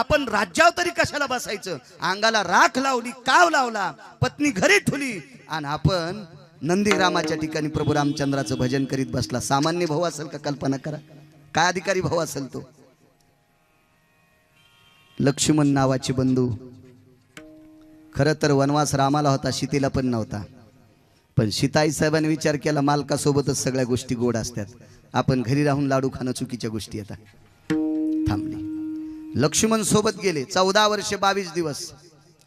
आपण राज्यावर तरी कशाला बसायचं? अंगाला राख लावली, काव लावला, पत्नी घरी ठेवली आणि आपण नंदीग्रामाच्या ठिकाणी प्रभू रामचंद्राचं भजन करीत बसला. सामान्य भाऊ असेल का? कल्पना करा. काय अधिकारी भाऊ असेल तो. लक्ष्मण नावाचे बंधू. खरं तर वनवास रामाला होता, सीतेला पण नव्हता. पण सीताई साहेबांनी विचार केला, मालकासोबतच सगळ्या गोष्टी गोड असतात, आपण घरी राहून लाडू खाणं चुकीच्या गोष्टी येतात. थांबली. लक्ष्मण सोबत गेले. 14 वर्ष 22 दिवस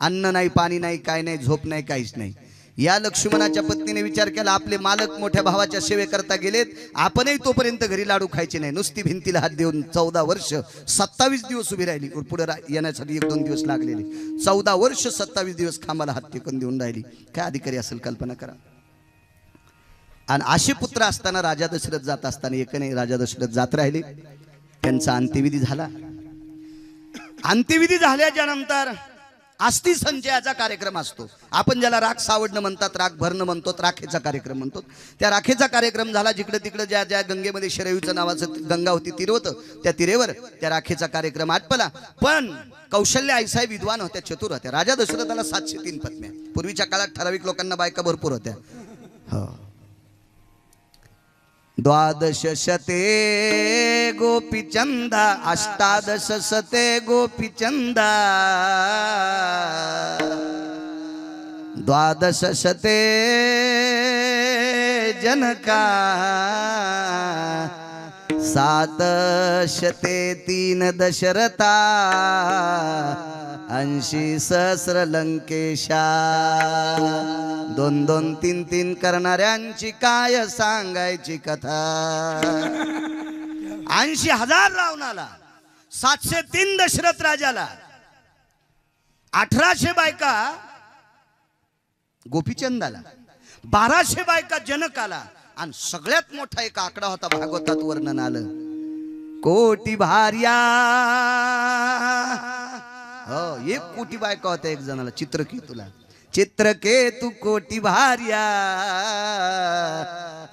अन्न नाही, पाणी नाही, काय नाही, झोप नाही, काहीच नाही. या लक्ष्मणाच्या पत्नीने विचार केला, आपले मालक मोठ्या भावाच्या सेवेकरता गेलेत, आपणही तोपर्यंत घरी लाडू खायचे नाही. नुसती भिंतीला हात देऊन 14 वर्ष 27 दिवस उभी राहिली. पुढे येण्यासाठी 1-2 दिवस लागलेले. 14 वर्ष 27 दिवस खांबाला हात टेकून देऊन राहिली. काय अधिकारी असेल? कल्पना करा. आणि असे पुत्र असताना राजा दशरथ जात असताना एकने राजा दशरथ जात राहिले. त्यांचा अंत्यविधी झाला. अंत्यविधी झाल्याच्या नंतर अस्थि संचयाचा कार्यक्रम असतो. आपण ज्याला राख सावडणं म्हणतात, राख भरणं म्हणतो, राखेचा कार्यक्रम म्हणतो. त्या राखेचा कार्यक्रम झाला. जिकडे तिकडे ज्या ज्या गंगेमध्ये शरयूचं नावाचं गंगा होती, तीर होतं, त्या तीरेवर त्या राखेचा कार्यक्रम आटपला. पण कौशल्य आईसाहेब विद्वान होत्या, चतुर होत्या. राजा दशरथाला 703 पत्न्या. पूर्वीच्या काळात ठराविक लोकांना बायका भरपूर होत्या. हो. 12 शते गोपीचंदा, 18 शते गोपीचंदा, 12 शते जनका, 7 शते 3 दशरथा, 80 सहस्र लंकेशा. 2-2, 3-3 करणाऱ्यांची काय सांगायची कथा. 80,000 रावणाला, 703 दशरथ राजाला, 1800 बायका गोपीचंदाला, 1200 बायका जनकाला. आणि सगळ्यात मोठा एक आकडा होता, भागवतात वर्णन आलं, कोटी भार्या. हो, 1 कोटी बायका होत्या एक जणाला. चित्रकेतूला, चित्रकेतू कोटी भार्या,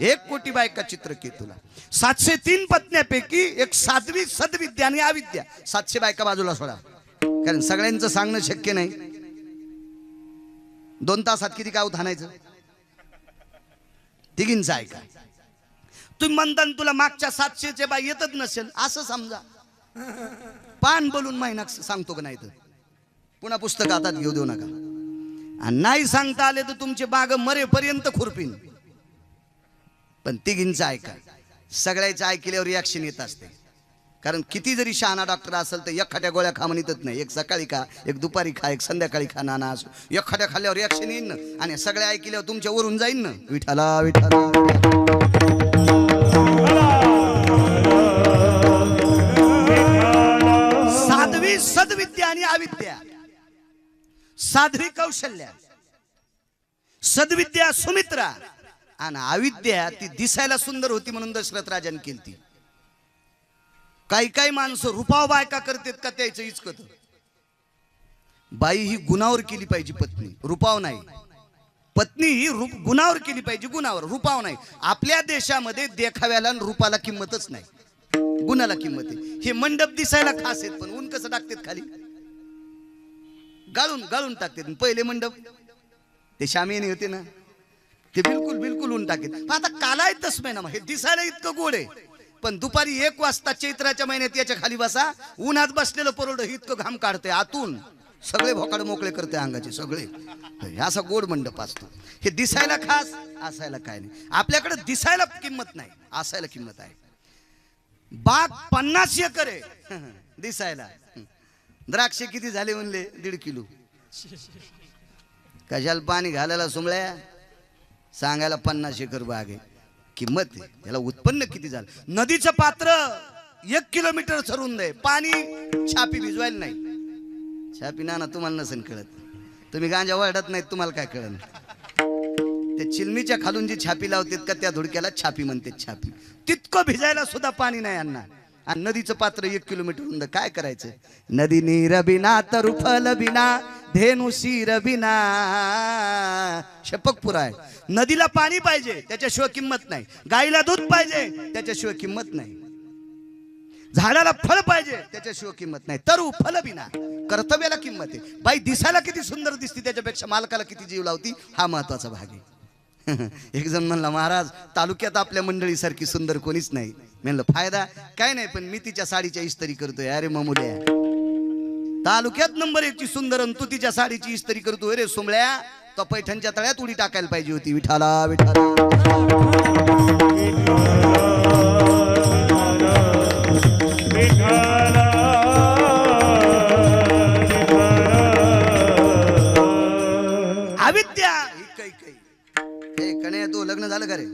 1 कोटी बायका चित्रकेतूला. 703 पत्न्यापैकी एक 7वी सद्विद्या आणि अविद्या. 700 बायका बाजूला सोडा, कारण सगळ्यांचं सांगणं शक्य नाही. 2 तासात किती गाव थानायचं? तिघींचं ऐका. तुम्ही म्हणता तुला मागच्या 700चे बाई येतच नसेल असं समजा. पान बोलून महिना सांगतो का नाही तर पुन्हा पुस्तक हातात घेऊ देऊ नका. आणि नाही सांगता आले तर तुमचे बाग मरेपर्यंत खुरपीन. पण तिघींचं ऐका. सगळ्याचं ऐकल्यावर रिॲक्शन येत असते. कारण किती जरी शहाणा डॉक्टर असेल तर एखाद्या गोळ्या खा म्हणतच नाही. एक सकाळी खा, एक दुपारी खा, एक संध्याकाळी खा. नाना असो, एखाद्या खाल्ल्यावर रिॲक्शन येईन ना. आणि सगळ्या ऐकल्यावर तुमच्या वरून जाईन ना, विठाला विठाला. 7वी सद्विद्या आणि अविद्या. 7वी कौशल्या, सद्विद्या सुमित्रा, आणि अविद्या ती दिसायला सुंदर होती म्हणून दशरथ राजाने केली. काही काही माणसं रुपाव बायका करतात का त्याचं इचकत. बाई ही गुणावर केली पाहिजे पत्नी, रुपाव नाही. पत्नी ही गुणावर केली पाहिजे, गुणावर, रुपाव नाही. आपल्या देशामध्ये देखाव्याला आणि रूपाला किंमतच नाही, गुणाला किंमत आहे. हे मंडप दिसायला खास आहेत, पण ऊन कसं टाकतात खाली, गाळून गाळून टाकतात. पहिले मंडप ते शामियानी होते ना, ते बिलकुल बिलकुल ऊन टाकत. आता कालाय तसमे ना, हे दिसायला इतकं गोड आहे, पण दुपारी 1 वाजता चैत्राच्या महिन्यात याच्या खाली बसा, उन्हात बसलेलं परवडं इतकं घाम काढते आतून, सगळे भोकाड मोकळे करते अंगाचे सगळे. असा गोड मंडप असतो. हे दिसायला खास, असायला काय नाही. आपल्याकडे दिसायला किंमत नाही, असायला किंमत आहे. बाग 50 एकर आहे दिसायला. द्राक्षे किती झाले म्हणले? 1.5 किलो. कशाला पाणी घालायला सुमळ्या? सांगायला 50 एकर बाग आहे. किंमत आहे याला. उत्पन्न किती झालं? नदीचं पात्र 1 किलोमीटर सरून दे, पाणी छापी भिजवायला नाही. छापी ना तुम्हाला नसेल कळत, तुम्ही गांजा वळडत नाहीत, तुम्हाला काय कळलं? ते चिलमीच्या खालून जी छापी लावतात का त्या धुडक्याला छापी म्हणते. छापी तितकं भिजायला सुद्धा पाणी नाही यांना. आणि नदीचं पात्र 1 किलोमीटर रुंद. काय करायचं? नदी नीर बिना तरु फल बिना, धेनु शीर बिना. शपक पुरा आहे. नदीला पाणी पाहिजे, त्याच्याशिवाय किंमत नाही. गाईला दूध पाहिजे, त्याच्याशिवाय किंमत नाही. झाडाला फळ पाहिजे त्याच्याशिवाय किंमत नाही. तरू फल बिना कर्तव्याला किंमत आहे. बाई दिसायला किती सुंदर दिसते त्याच्यापेक्षा मालकाला किती जीव लावती हा महत्वाचा भाग आहे. एक जण म्हणला, महाराज तालुक्यात आपल्या मंडळीसारखी सुंदर कोणीच नाही. म्हणलं फायदा काय नाही, पण मी तिच्या साडीच्या इस्त्री करतोय. अरे मामुल्या, तालुक्यात नंबर 1 ची सुंदर आणि तू तिच्या साडीची इस्त्री करतोय. रे सोमळ्या, तो पैठणच्या तळ्यात उडी टाकायला पाहिजे होती. विठाला विठाला अविद्या कणे. तो लग्न झालं का रे?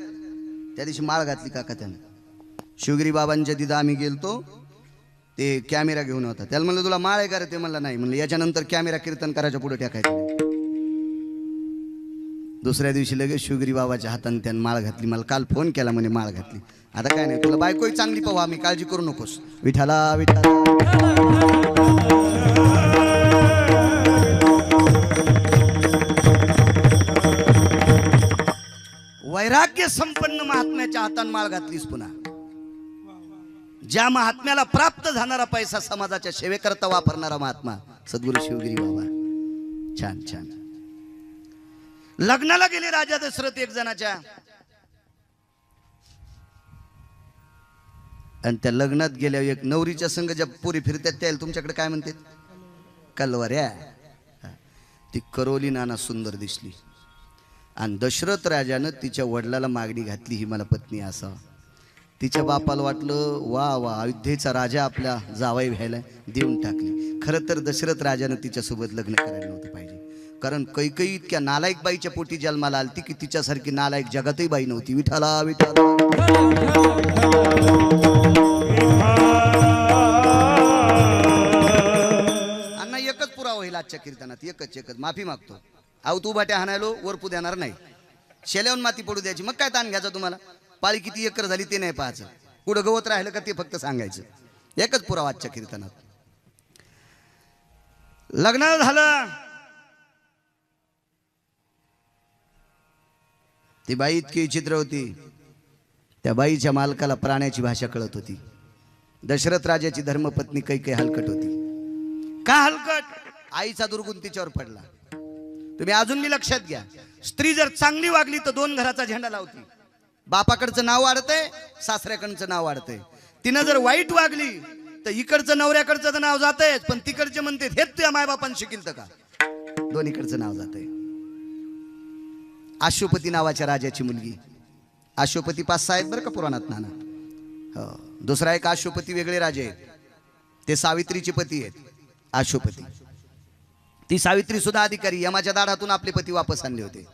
त्या दिवशी माळ घातली काका त्यानं. शिवगिरी बाबांच्या तिथं आम्ही गेलतो. ते कॅमेरा घेऊन होता. त्याला म्हणलं तुला माळ आहे का रे? ते म्हणलं नाही. म्हणलं याच्यानंतर कॅमेरा कीर्तन करायच्या पुढे टाकायचं. दुसऱ्या दिवशी लगेच शिवगिरी बाबाच्या हाताने त्यानं माळ घातली. मला काल फोन केला म्हणे माळ घातली. आता काय नाही, तुला बायकोही चांगली पाहू आम्ही, काळजी करू नकोस. विठाला विठाला वैराग्य संपन्न महात्म्याच्या हाताने माळ घातलीस. पुन्हा ज्या महात्म्याला प्राप्त झाणारा पैसा समाजाच्या सेवेकरता वापरणारा महात्मा सद्गुरू शिवगिरी बाबा. छान छान. लग्नाला गेले राजा दशरथ एक जणाच्या, आणि त्या लग्नात गेल्यावर एक नवरीच्या संग ज्या पुरी फिरतात त्याला तुमच्याकडे काय म्हणतात? कलवऱ्या. ती करोली नाना सुंदर दिसली आणि दशरथ राजानं तिच्या वडिलाला मागणी घातली, ही मला पत्नी असा. तिच्या बापाला वाटलं वा वा, अयोध्येचा राजा आपल्या जावाई व्हायला, देऊन टाकली. खरं तर दशरथ राजानं तिच्यासोबत लग्न करायला नव्हतं पाहिजे. कारण कैकई इतक्या नालायक बाईच्या पोटी जन्माला आलती की तिच्यासारखी नालायक जगातही बाई नव्हती. विठाला विठाला अण्णा, एकच पुरावा होईल आजच्या कीर्तनात. एकच माफी मागतो. अहो तू बाट्या हाणायलो वरपू देणार नाही. शेल्यावून माती पडू द्यायची. मग काय ताण घ्यायचा तुम्हाला? पाळी किती एकर झाली ते नाही पाहायचं. कुठं गवत राहिलं का ते फक्त सांगायचं. एकच पुरावा आजच्या कीर्तनात. लग्न झालं. ती बाई इतकी चित्र होती. त्या बाईच्या मालकाला प्राण्याची भाषा कळत होती. दशरथ राजाची धर्मपत्नी कैकेयी हलकट होती. का हलकट? आईचा दुर्गुण तिच्यावर पडला. तुम्ही अजून मी लक्षात घ्या, स्त्री जर चांगली वागली तर 2 घराचा झेंडा लावती. बापाकडचं नाव वाढतंय, सासऱ्याकडचं नाव वाढतंय. तिनं जर वाईट वागली तर इकडचं नवऱ्याकडचं तर नाव जातंय, पण तिकडचे म्हणते हेच तुझ्या मायबापान शिकिल तर का? दोन्हीकडचं नाव जातंय. अश्वपती नावाच्या राजाची मुलगी. अश्वपती 5-6 आहेत बरं का पुराणात नाना. हो, दुसरा एक अश्वपती वेगळे राजे आहेत. ते सावित्रीचे पती आहेत. अश्वपती, ती सावित्री सुद्धा अधिकारी, यमाच्या दाढातून आपले पती वापस आणले होते.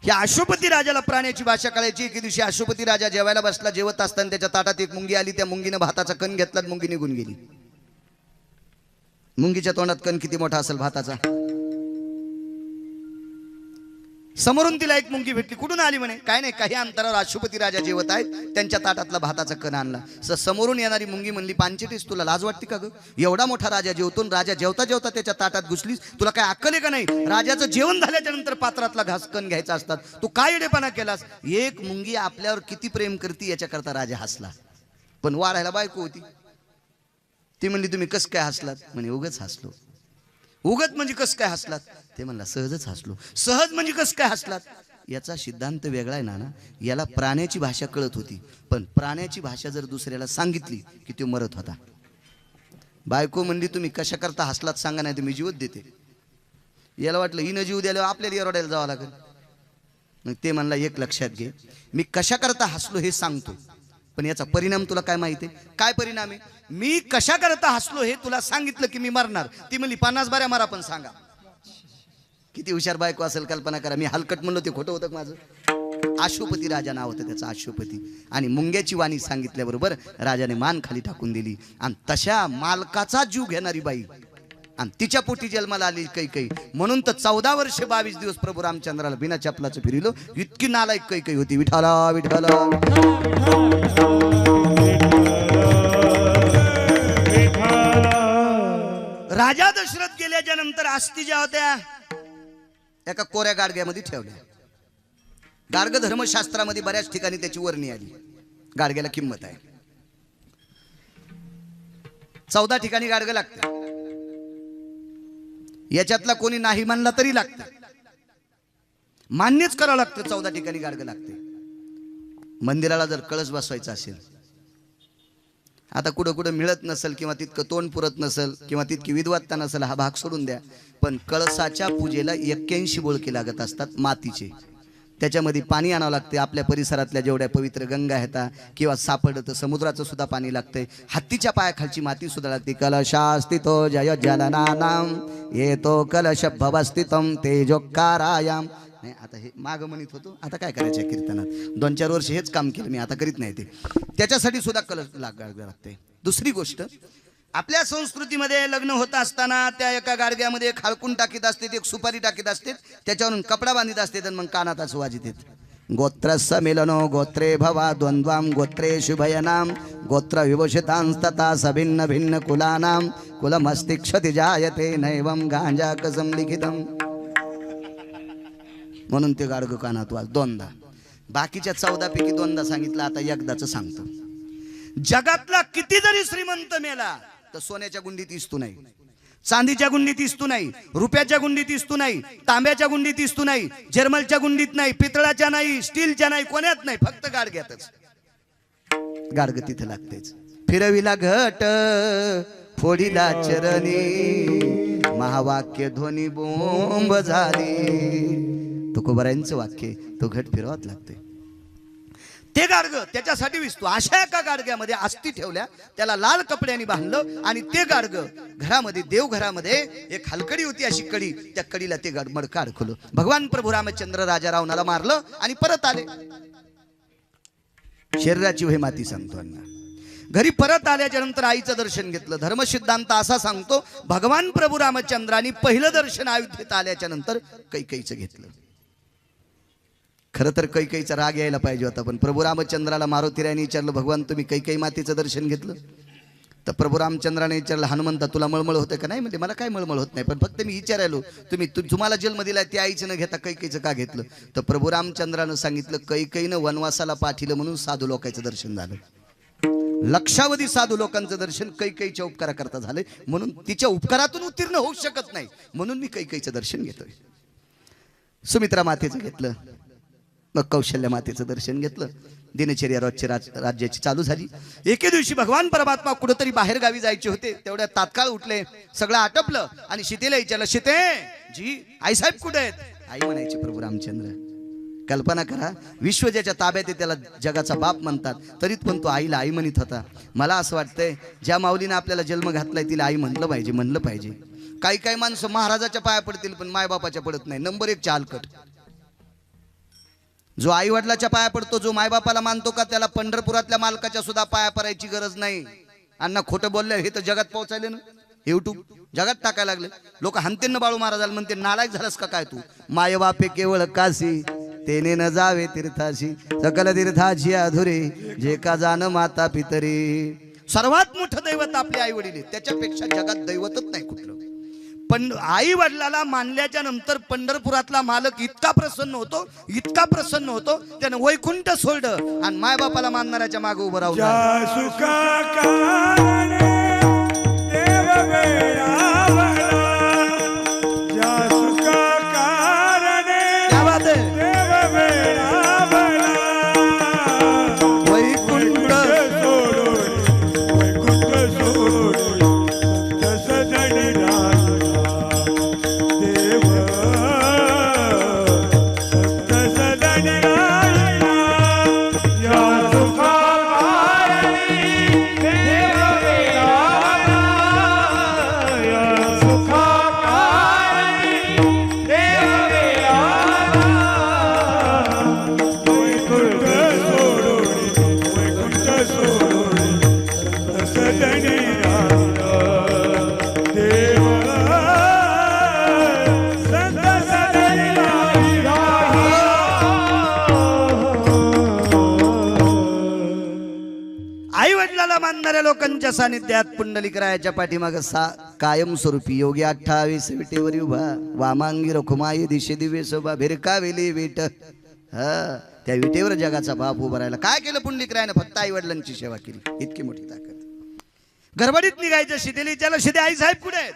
या अश्वपती राजाला प्राण्याची भाषा कळायची. एके दिवशी अश्वपती राजा जेवायला बसला. जेवत असताना त्याच्या ताटात एक मुंगी आली. त्या मुंगीनं भाताचा कण घेतला, मुंगी निघून गेली. मुंगीच्या तोंडात कण किती मोठा असेल भाताचा. समोरून तिला एक मुंगी भेटली. कुठून आली म्हणे? काय नाही, काही अंतरावर अश्वपती राजा जेवत आहेत, त्यांच्या ताटातला भाताचा कण आणला. समोरून येणारी मुंगी म्हणली, पांचेटीस तुला लाज वाटते का ग? एवढा मोठा राजा जेवतो, राजा जेवता जेवता त्याच्या ताटात घुसलीस. तुला काय अक्कल आहे का नाही? राजाचं जेवण झाल्याच्या नंतर पात्रातला घास कण घ्यायचा असतात. तू काय येडेपणा केलास? एक मुंगी आपल्यावर किती प्रेम करते याच्याकरता राजा हसला. पण वाढायला बायको होती. ती म्हणली तुम्ही कस काय हसलात? म्हणे उगच हसलो. उगत म्हणजे कस काय हसलात? ते म्हणला सहजच हसलो. सहज म्हणजे कस काय हसलात? याचा सिद्धांत वेगळा आहे ना. याला प्राण्याची भाषा कळत होती, पण प्राण्याची भाषा जर दुसऱ्याला सांगितली की तो मरत होता. बायको म्हणली तुम्ही कशा करता हसलात सांगा, नाही तुम्ही जीवच देते. याला वाटलं हिनं जीव द्यायला आपल्याला एरडायला जावं लागेल. मग ते म्हणला एक लक्षात घे, मी कशा करता हसलो हे सांगतो, पण याचा परिणाम तुला काय माहिती आहे? काय परिणाम आहे? मी कशा करता हसलो हे तुला सांगितलं की मी मरणार. ती म्हणली 50 बाऱ्या मारा पण सांगा. किती हुशार बायको असेल कल्पना करा. मी हलकट म्हणलो ते खोटं होतं माझं? अश्वपती राजा नाव होतं त्याचं, अश्वपती. आणि मुंग्याची वाणी सांगितल्याबरोबर राजाने मान खाली टाकून दिली. आणि तशा मालकाचा जीव घेणारी बाई आणि तिच्या पोटी जन्माला आली कैकेयी. म्हणून तर 14 वर्ष 22 दिवस प्रभू रामचंद्राला बिना चपलाचं फिरलो. इतकी नालायक कैकेयी होती. विठाला विठाला राजा दशरथ गेल्याच्या नंतर अस्थी ज्या होत्या एका कोऱ्या गाडग्यामध्ये ठेवल्या. गाडग धर्मशास्त्रामध्ये बऱ्याच ठिकाणी त्याची वर्णी आली. गाडग्याला किंमत आहे. 14 ठिकाणी गाडगं लागतं. याच्यातला कोणी नाही म्हणला तरी लागतं, मान्यच करावं लागतं. 14 ठिकाणी गाडगं लागते. मंदिराला जर कळस बसवायचा असेल, आता कुठं कुठं मिळत नसेल किंवा तितकं तोंड पुरत नसेल किंवा तितकी विद्वत्ता नसेल, हा भाग सोडून द्या. पण कळसाच्या पूजेला 81 बोळके लागत असतात मातीचे. त्याच्यामध्ये पाणी आणावं लागते. आपल्या परिसरातल्या जेवढ्या पवित्र गंगा आहेत किंवा सापडलं तर समुद्राचं सुद्धा पाणी लागतंय. हत्तीच्या पायाखालची माती सुद्धा लागते. कलशास्तितो जय जलनानाम येतो कलश भवस्थितम तेजोकारायाम. नाही, आता हे माग म्हणत होतो, आता काय करायचं कीर्तनात. 2-4 वर्ष हेच काम केलं मी, आता करीत नाही ते. त्याच्यासाठी सुद्धा कलश लागते. दुसरी गोष्ट, आपल्या संस्कृतीमध्ये लग्न होत असताना त्या एका गाडग्यामध्ये एक हळकून टाकीत असते, एक सुपारी टाकीत असते, त्याच्यावरून कपडा बांधित असते आणि मग कानात असं वाजित येत. गोत्रस्य मिलनो गोत्रे भवा द्वंद्वाम गोत्रे शुभयनाम गोत्र विभूषितांस्तता सभिन्न भिन्न कुलानाम कुलमस्तिक्षति जायते नैवम गांजा कसम लिखितम. म्हणून ते गाडगं कानात वाज 2दा. बाकीच्या 14 पैकी 2दा सांगितलं. आता एकदाच सांगतो. जगातला किती जरी श्रीमंत मेला तर सोन्याच्या गुंडीत इस्तू नाही, चांदीच्या गुंडीत इस्तू नाही, रुपयाच्या गुंडीत इस्तू नाही, तांब्याच्या गुंडीत इस्तू नाही, जर्मलच्या गुंडीत नाही, पितळाच्या नाही, स्टीलच्या नाही, कोण्यात नाही, फक्त गाडग्यातच. गाडगं तिथे लागतेच. फिरविला घट फोडीला चरणी महावाक्य ध्वनी बोंब झाली. तुकोबारायांचं वाक्य, तो घट फिरवात लागते. ते गाडगं त्याच्यासाठी विसतो. अशा एका गाडग्यामध्ये अस्थी ठेवल्या, त्याला लाल कपड्यांनी बांधलं आणि ते गाडगं घरामध्ये, देवघरामध्ये एक हलकडी होती अशी कडी, त्या कडीला ते मडकं अडकवलं. भगवान प्रभू रामचंद्र राजा रावणाला मारलं आणि परत आले. शरीराची वही माती सांगतो अण्णा. घरी परत आल्याच्या नंतर आईचं दर्शन घेतलं. धर्मसिद्धांत असा सांगतो, भगवान प्रभू रामचंद्रांनी पहिलं दर्शन अयोध्येत आल्याच्या नंतर कैकेयीचं घेतलं. खरं तर कैकेयीचा राग यायला पाहिजे होता, पण प्रभू रामचंद्राला मारुतीरायाने विचारलं, भगवान तुम्ही कैकेयी मातेचं दर्शन घेतलं? तर प्रभू रामचंद्राने विचारलं, हनुमंता तुला मळमळ होते का? नाही म्हणजे मला काय मळमळ होत नाही, पण फक्त मी विचारायलो तुम्हाला जन्म दिला त्या आईचं न घेता कैकेयीचं का घेतलं? तर प्रभू रामचंद्रानं सांगितलं, कैकेयीनं वनवासाला पाठिलं म्हणून साधू लोकांचं दर्शन झालं. लक्षावधी साधू लोकांचं दर्शन कैकेयीच्या उपकाराकरता झालंय, म्हणून तिच्या उपकारातून उत्तीर्ण होऊ शकत नाही, म्हणून मी कैकेयीचं दर्शन घेतोय. सुमित्रा मातेचं घेतलं, मग कौशल्य मातेचं दर्शन घेतलं. दिनचर्या रोजची राज्याची चालू झाली. एके दिवशी भगवान परमात्मा कुठेतरी बाहेर गावी जायचे होते. तेवढ्या तात्काळ उठले, सगळं आटपलं आणि सीतेला विचारलं, सीते जी आईसाहेब कुठे आहेत? आई म्हणायची प्रभू रामचंद्र. कल्पना करा, विश्व ज्याच्या ताब्यात आहे त्याला जगाचा बाप म्हणतात, तरीच पण तो आईला आई म्हणत होता. मला असं वाटतंय, ज्या माऊलीने आपल्याला जन्म घातलाय तिला आई म्हणलं पाहिजे. काही माणसं महाराजाच्या पाया पडतील पण मायबापाच्या पडत नाही. नंबर 1 चालकट. जो आई वडिलाच्या पाया पडतो, जो मायबापाला मानतो का, त्याला पंढरपुरातल्या मालकाच्या सुद्धा पाया पडायची गरज नाही. अण्णा खोटं बोलले हे तर जगात पोहोचायले ना, युट्यूब जगात टाकायला लागले. लोक हनतेन बाळू महाराजाला म्हणते, नालायक झालास का काय तू? मायबापे केवळ काशी तेने न जावे तीर्थाशी सकल तीर्थाची अधुरे जे का जाण माता पितरी. सर्वात मोठं दैवत आपले आई वडील, त्याच्यापेक्षा जगात दैवतच नाही कुठलं. पण आई वडिलाला मानल्याच्या नंतर पंढरपुरातला मालक इतका प्रसन्न होतो त्यानं वैकुंठ सोडलं आणि मायबापाला मानणाऱ्याच्या मागे उभं राहून लोकांच्या सानिध्यात पुंडलिकरायाच्या पाठीमागे कायमस्वरूपी योगी 28 विटेवर उभा, वामांगी रखुमाई दिशे दिवे शोभा भिरकावेली विट. त्या विटेवर जगाचा बाप उभा राहिला. काय केलं पुंडलिकरायानं? फक्त आई वडिलांची सेवा केली, इतकी मोठी ताकद. गडबडीत निघायचं शितेली त्याला शिते आई साहेब कुठे आहेत?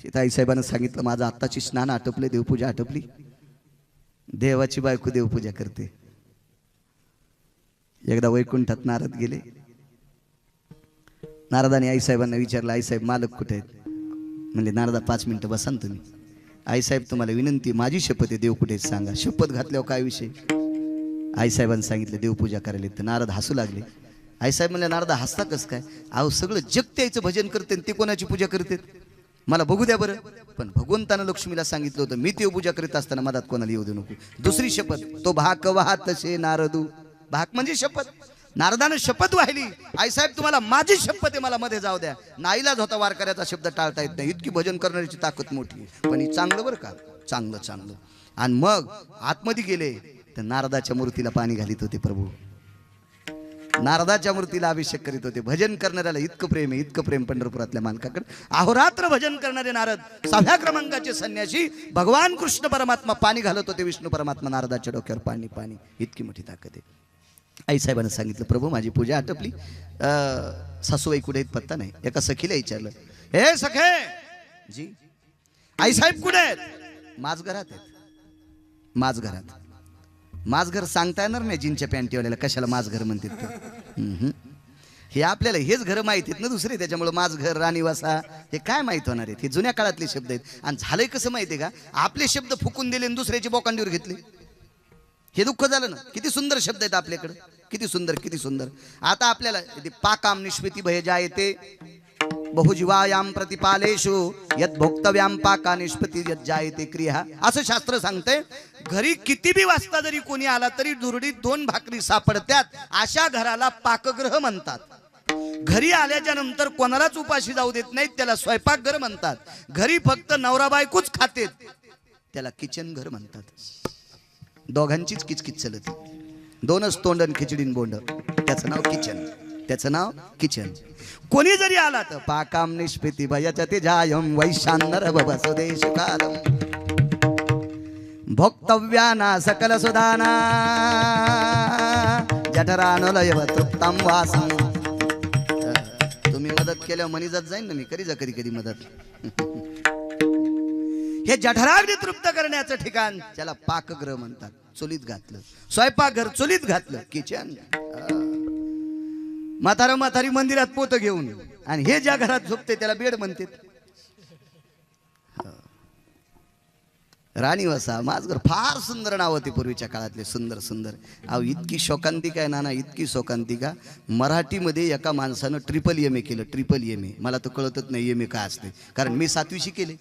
सीता आई साहेबांना सांगितलं माझं आत्ताची स्नान आटपले, देवपूजा आटपली, देवाची बायको देवपूजा करते. एकदा वैकुंठात नारद गेले. नारदाने आई साहेबांना विचारलं आई साहेब मालक कुठे आहेत? म्हणले नारदा 5 मिनिटं बसा ना तुम्ही. आई साहेब तुम्हाला विनंती, माझी शपथ आहे, देव कुठे सांगा. शपथ घातल्यावर काय विषय? आई साहेबांनी सांगितलं देवपूजा करायला. तर नारद हसू लागले. आई साहेब म्हणले नारदा हसता कसं काय? अहो सगळं जग त्याचं भजन करते, ते कोणाची पूजा करते? मला बघू द्या बरं. पण भगवंतानं लक्ष्मीला सांगितलं होतं मी देवपूजा करीत असताना मधात कोणाला येऊ देऊ नको. दुसरी शपथ, तो भाक वाहत तसे नारदू. भाक म्हणजे शपथ. नारदानं शपथ वाहिली, आई साहेब तुम्हाला माझी शपथ आहे, मला मध्ये जाऊ द्या. नाईलाज होता वारकऱ्याचा शब्द टाळता येत नाही, इतकी भजन करण्याची ताकद मोठी आहे. पण ही चांगलं बरं का, चांगलं चांगलं. आणि मग आतमध्ये गेले तर नारदाच्या मूर्तीला पाणी घालीत होते प्रभू. नारदाच्या मूर्तीला अभिषेक करीत होते. भजन करणाऱ्याला इतकं प्रेम आहे, इतकं प्रेम पंढरपुरातल्या मालकाकडे. अहोरात्र भजन करणारे नारद, 6व्या क्रमांकाचे संन्यासी, भगवान कृष्ण परमात्मा पाणी घालत होते. विष्णू परमात्मा नारदाच्या डोक्यावर पाणी पाणी, इतकी मोठी ताकद आहे. आई साहेबांना सांगितलं प्रभू माझी पूजा आटपली, सासूबाई कुठे आहेत पत्ता नाही. एका सखीला विचारलं, हे सखे जी आई साहेब कुठे आहेत? माझ घरात आहेत. माझ घरात. माझघर सांगता येणार नाही जीनच्या पॅन्टीवाल्याला कशाला माझघर म्हणतात. हे आपल्याला हेच घर माहित आहेत ना दुसरे, त्याच्यामुळे माझघर राणीवासा हे काय माहित होणार आहेत? हे जुन्या काळातले शब्द आहेत. आणि झालंय कसं माहितीये का, आपले शब्द फुकून दिले आणि दुसऱ्याची बोकांडीवर घेतले. हे दुःख झालं ना. किती सुंदर शब्द आहेत आपल्याकडे, किती सुंदर किती सुंदर. आता आपल्याला पाकाम निष्पत्ती भयजा येते बहुजीवायाम प्रतिपालेषु यद भोक्तव्याम पाका निष्पत्ती यद जायते क्रिया, असं शास्त्र सांगते. घरी किती बी वाजता जरी कोणी आला तरी दुरडीत 2 भाकरी सापडत्यात, अशा घराला पाकगृह म्हणतात. घरी आल्याच्या नंतर कोणालाच उपाशी जाऊ देत नाहीत, त्याला स्वयंपाकघर म्हणतात. घरी फक्त नवरा बायकोच खातेत, त्याला किचन घर म्हणतात. दोघांचीच किचकिच चलते, 2च तोंडन खिचडीन बोंड, त्याचं नाव किचन, त्याचं नाव किचन. कोणी जरी आला तर पाकाम निष्पत्ती भयच ते जायम वैशानर वसुदेश कालम भोक्तव्याना सकल सुदाना जठरानुलयव तृप्तम वासम. तुम्ही मदत केल्यावर मनी जात जाईन ना मी, कधी जा कधी कधी मदत. हे जठराग्नी तृप्त करण्याचं ठिकाण त्याला पाकगृह म्हणतात. चुलीत घातलं स्वयंपाकघर, चुलीत घातलं किचन. म्हातारी मंदिरात पोत घेऊन, आणि हे ज्या घरात झोपते त्याला बेड म्हणते. राणीवसा माझघर, फार सुंदर नाव होते पूर्वीच्या काळातले, सुंदर सुंदर. अहो इतकी शोकांतिका आहे नाना, इतकी शोकांतिका. मराठीमध्ये एका माणसानं MA केलं, MA. मला तर कळतच नाही MA काय असते, कारण मी 7वी शिकेले,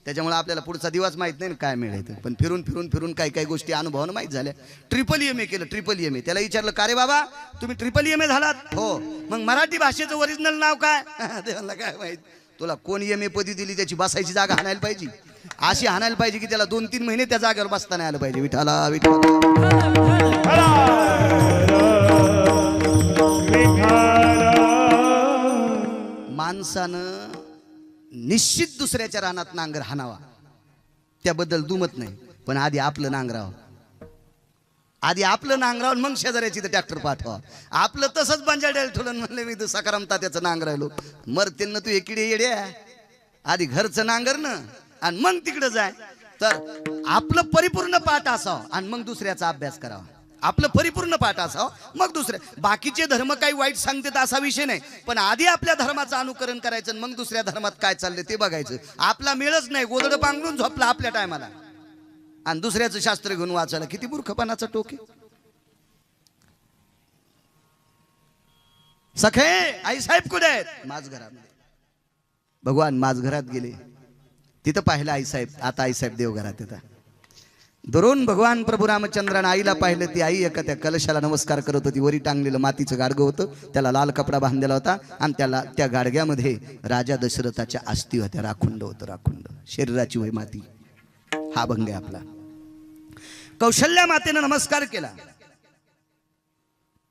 त्याच्यामुळे आपल्याला पुढचा दिवस माहित नाही काय मिळायचं. पण फिरून फिरून फिरून काही काही गोष्टी अनुभवानं माहीत झाल्या. MA केलं, MA. त्याला विचारलं का रे बाबा तुम्ही MA झालात? हो. मग मराठी भाषेचं ओरिजिनल नाव काय? देवाला काय माहित. तुला कोण MA पदी दिली, त्याची बसायची जागा हाणायला पाहिजे, अशी हाणायला पाहिजे की त्याला 2-3 महिने त्या जागेवर बसता नाही आलं पाहिजे. विठाला माणसानं निश्चित दुसऱ्याच्या रानात नांगर हाणावा, त्याबद्दल दुमत नाही. पण आधी आपलं नांगरावं, आधी आपलं नांगरावं, मग शेजाऱ्याची तर ट्रॅक्टर पाठवा. आपलं तसंच बंजाड्याला ठेवलं. म्हणले मी तर सकारामता त्याचं नांगरायलो. मरते ना तू एकीडे येड्या, आधी घरचं नांगर ना आणि मग तिकडे जाय. तर आपलं परिपूर्ण पाठ असावं आणि मग दुसऱ्याचा अभ्यास करावा. आपलं परिपूर्ण पाठ असावं मग दुसऱ्या. बाकीचे धर्म काही वाईट सांगतात असा विषय नाही, पण आधी आपल्या धर्माचं अनुकरण करायचं, मग दुसऱ्या धर्मात काय चाललंय ते बघायचं. आपला मेळच नाही, गोदडं पांघरून झोपला आपल्या टायमाला आणि दुसऱ्याचं शास्त्र घेऊन वाचायला, किती मूर्खपणाचा टोक आहे. सखे आई साहेब कुठे आहेत? माझ घरामध्ये. भगवान माझ घरात गेले, तिथं पाहिलं आई साहेब. आता आई साहेब देवघरात येतात. दुरून भगवान प्रभू रामचंद्रानं आईला पाहिलं. ती आई एका त्या कलशाला नमस्कार करत होती. वरी टांगलेलं मातीचं गाडगं होतं, त्याला लाल कपडा बांधलेला होता आणि त्याला त्या गाडग्यामध्ये राजा दशरथाच्या अस्थी होत्या. राखुंड होतं, राखुंड. शरीराची वय माती. हा भंग आहे आपला. कौशल्या मातेनं नमस्कार केला,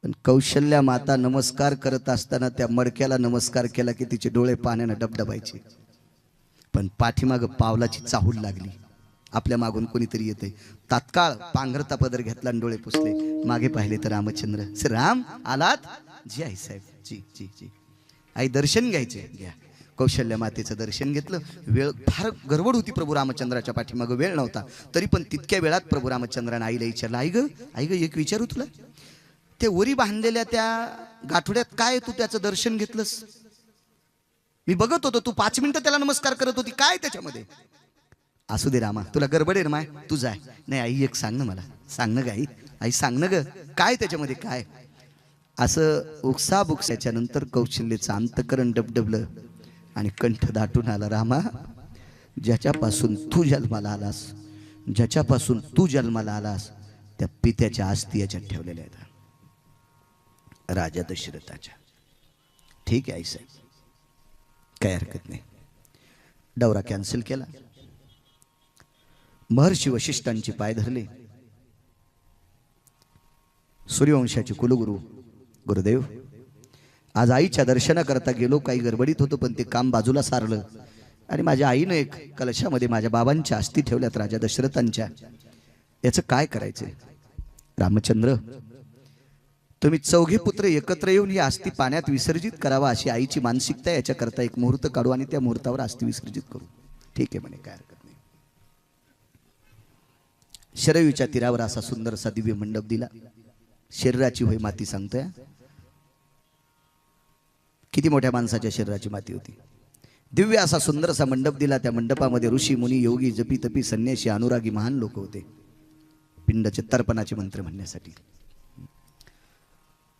पण कौशल्या माता नमस्कार करत असताना त्या मडक्याला नमस्कार केला की तिचे डोळे पाण्यानं डबडबायचे. पण पाठीमाग पावलाची चाहूल लागली. आपल्या मागून कोणीतरी येते. तात्काळ पांघरता पदर घेतला आणि डोळे पुसले. मागे पाहिले तर रामचंद्र. राम आलात? जी आई साहेब, जी जी जी. आई दर्शन घ्यायचे, घ्या. कौशल्या मातेचं दर्शन घेतलं. वेळ फार गडबड होती प्रभू रामचंद्राच्या पाठीमागं, वेळ नव्हता. तरी पण तितक्या वेळात प्रभू रामचंद्राने आईला विचारलं, आई ग एक विचारू तुला, ते वरी बांधलेल्या त्या गाठोड्यात काय तू त्याचं दर्शन घेतलंस? मी बघत होतो, तू 5 मिनिटं त्याला नमस्कार करत होती, काय त्याच्यामध्ये? असू दे रामा, तुला गडबड आहे माय, तू जाय. नाही आई एक सांग ना मला, सांग ना ग आई, आई सांग ना ग, काय त्याच्यामध्ये काय? असं उकसाबुकसाच्या नंतर कौशल्यचं अंतकरण डबडबलं आणि कंठ दाटून आला, रामा ज्याच्यापासून तू जन्माला आलास, ज्याच्यापासून तू जन्माला आलास त्या पित्याच्या अस्थी याच्यात ठेवलेल्या आहेत, राजा दशरथाच्या. ठीक आहे आई साहेब, काय हरकत नाही. दौरा कॅन्सल केला. महर्षी वशिष्ठांचे पाय धरले. सूर्यवंशाचे कुलगुरू गुरुदेव, आज आईच्या दर्शनाकरता गेलो, काही गडबडीत होतो, पण ते काम बाजूला सारलं आणि माझ्या आईनं एक कलशामध्ये माझ्या बाबांच्या अस्थी ठेवल्यात, राजा दशरथांच्या. याचं काय करायचंय? रामचंद्र, तुम्ही 4 पुत्र एकत्र येऊन ही अस्थी पाण्यात विसर्जित करावा अशी आईची मानसिकता. याच्याकरता एक मुहूर्त काढू आणि त्या मुहूर्तावर अस्थी विसर्जित करू. ठीक आहे म्हणे, काय हरकत नाही. शरयूच्या तीरावर असा सुंदरसा दिव्य मंडप दिला. शरीराची होय माती सांगतोय, किती मोठ्या माणसाच्या शरीराची माती होती. दिव्य असा सुंदरसा मंडप दिला. त्या मंडपामध्ये ऋषी मुनी योगी जपी तपी संन्यासी अनुरागी महान लोक होते, पिंडाचे तर्पणाचे मंत्र म्हणण्यासाठी.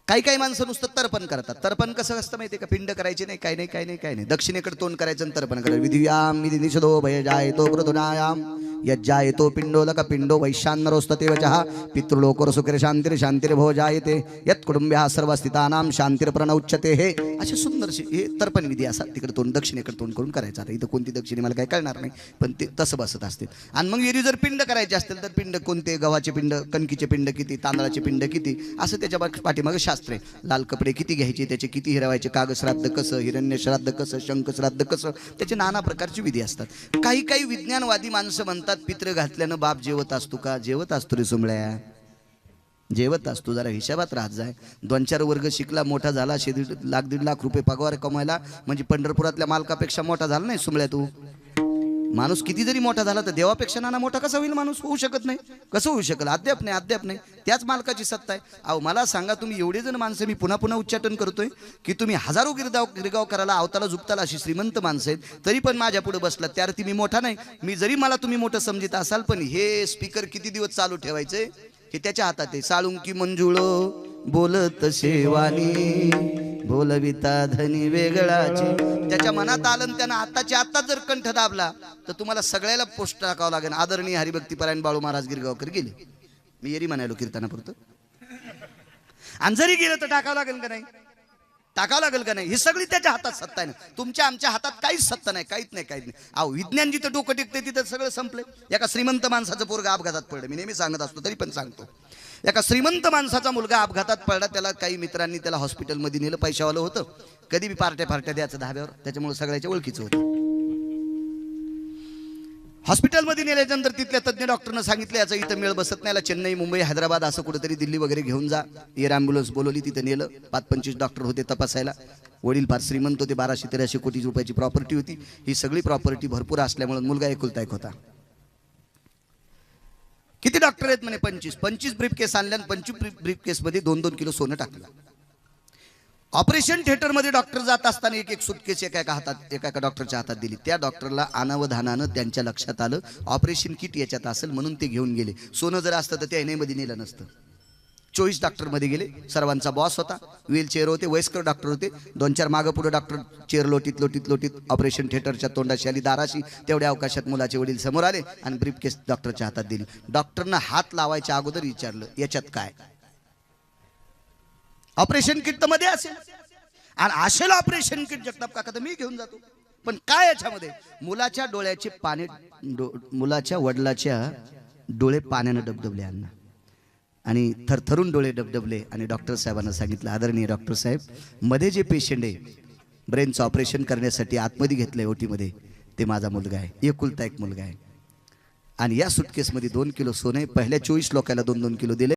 काही माणसं नुसतं तर्पण करतात. तर्पण कसं असतं माहिती आहे का? पिंड करायचे नाही, काय नाही. दक्षिणेकडे तोंड करायचं आणि तर्पण करायचं. विधियाम विधी निषदो भय जायतो कृतुनायाम यज्जायतो पिंडोलक पिंडो वैशान्नरोस्तते वचः पितृलोकोर सुखिर शांतिर भो जायते यत् कुटुंब्या सर्व स्थितानाम शांतिर प्रणउच्यते. हे असे सुंदरसे हे तर्पण विधी असा तिकडे तोंड दक्षिणेकडे तोंड करून करायचं. आता इथं कोणती दक्षिणे मला काही कळणार नाही, पण ते तसं बसत असते. आणि मग एरी जर पिंड करायचे असतील तर पिंड कोणते, गव्हाचे पिंड, कणकीचे पिंड किती, तांदळाचे पिंड किती, असं त्याच्या पाठीमागे शास्त्र आहे. लाल कपडे किती घ्यायचे, त्याचे किती हिरवायचे, कागश्राद्ध कसं, हिरण्य श्राद्ध कसं, शंख श्राद्ध कसं, त्याचे नाना प्रकारची विधी असतात. काही विज्ञानवादी माणसं म्हणतात पित्र घातल्यानं बाप जेवत असतो का? जेवत असतो रे सुमळ्या, जेवत असतो. जरा हिशाबात राहत जाय. 2-4 वर्ग शिकला, मोठा झाला, 1.5 लाख रुपये पगार कमायला म्हणजे पंढरपुरातल्या मालकापेक्षा मोठा झाला नाही सुमळ्या तू. माणूस किती जरी मोठा झाला तर देवापेक्षा नाना मोठा कसा होईल माणूस? होऊ शकत नाही. कसं होऊ शकल? अद्याप नाही. त्याच मालकाची सत्ता आहे. अहो मला सांगा, तुम्ही एवढे जण माणसं, मी पुन्हा उच्चाटन करतोय की तुम्ही हजारो गिरगाव करायला अवताला झुकताला अशी श्रीमंत माणसं आहेत, तरी पण माझ्या पुढे बसला. त्यार्थी मी मोठा नाही. मी जरी मला तुम्ही मोठं समजित असाल, पण हे स्पीकर किती दिवस चालू ठेवायचे हे त्याच्या हातात आहे. साळुंकी मंजुळो बोलत शेवानी बोलविता धनी वेगळाची. त्याच्या मनात आलं त्यानं आताच्या आता जर कंठ दाबला तर तुम्हाला सगळ्याला पोस्ट टाकावं लागेल. आदरणीय हरिभक्तीपरायण बाळू महाराज गिरगावकर गेले, मी येरी म्हणालो कीर्तनापुरतं. आणि जरी गेलं तर टाकावं लागेल का नाही? टाकावं लागेल का नाही? ही सगळी त्याच्या हातात सत्ता आहे ना. तुमच्या आमच्या हातात काहीच सत्ता नाही, काहीच नाही. अहो विज्ञान जिथं डोकं टिकते तिथं सगळं संपलंय. एका श्रीमंत माणसाचं पोरगा अपघातात पडलं, मी नेहमी सांगत असतो तरी पण सांगतो. एका श्रीमंत माणसाचा मुलगा अपघातात पडला. त्याला काही मित्रांनी त्याला हॉस्पिटलमध्ये नेलं. पैशावालं होतं, कधी बी पार्ट्या द्यायचं धाब्यावर, त्याच्यामुळे सगळ्याच्या ओळखीचं होतं. हॉस्पिटलमध्ये नेल्यानंतर तिथल्या तज्ञ डॉक्टरनं सांगितलं याचा इथं मेळ बसत नाही, याला चेन्नई, मुंबई, हैदराबाद असं कुठेतरी दिल्ली वगैरे घेऊन जा. एअर ॲम्ब्युलन्स बोलवली, तिथं नेलं. 25-25 डॉक्टर होते तपासायला. वडील फार श्रीमंत होते, 1200-1300 कोटी रुपयाची प्रॉपर्टी होती. ही सगळी प्रॉपर्टी भरपूर असल्यामुळे मुलगा एकुलता एक होता. किती डॉक्टर आहेत म्हणे? 25 ब्रीफकेस आणल्या आणि 25 ब्रीफकेसमध्ये 2-2 किलो सोनं टाकलं. ऑपरेशन थिएटरमध्ये डॉक्टर जात असताना एक सुटकेस एका डॉक्टरच्या हातात दिली. त्या डॉक्टरला अनावधानानं त्यांच्या लक्षात आलं ऑपरेशन किट याच्यात असेल, म्हणून ते घेऊन गेले. सोनं जर असतं तर त्या एनएमध्ये नेलं नसतं. 24 डॉक्टरमध्ये गेले. सर्वांचा बॉस होता. व्हीलचेअर होते, वयस्कर डॉक्टर होते. 2-4 मागं पुढे डॉक्टर चेअर लोटीत ऑपरेशन थिएटरच्या तोंडाशी आली, दाराशी. तेवढ्या अवकाशात मुलाचे वडील समोर आले आणि ब्रीफकेस डॉक्टरच्या हातात दिली. डॉक्टरनं हात लावायच्या अगोदर विचारलं याच्यात काय? ऑपरेशन किट तर मध्ये असेल, आणि असेल ऑपरेशन किट जगताप काका तर मी घेऊन जातो, पण काय याच्यामध्ये? मुलाच्या डोळ्याचे पाणी, मुलाच्या वडिलाच्या डोळे पाण्यानं डबडबले अण्णा, आणि थरथरून डोळे डबडबले. आणि डॉक्टर साहेबांना सांगितलं, आदरणीय डॉक्टर साहेब, मध्ये जे पेशंट आहे ब्रेनचं ऑपरेशन करण्यासाठी आतमध्ये घेतलंय ओटीमध्ये, ते माझा मुलगा आहे, एकुलता एक मुलगा आहे. आणि या सुटकेसमध्ये 2 किलो सोने, पहिल्या 24 लोकांना 2-2 किलो दिले.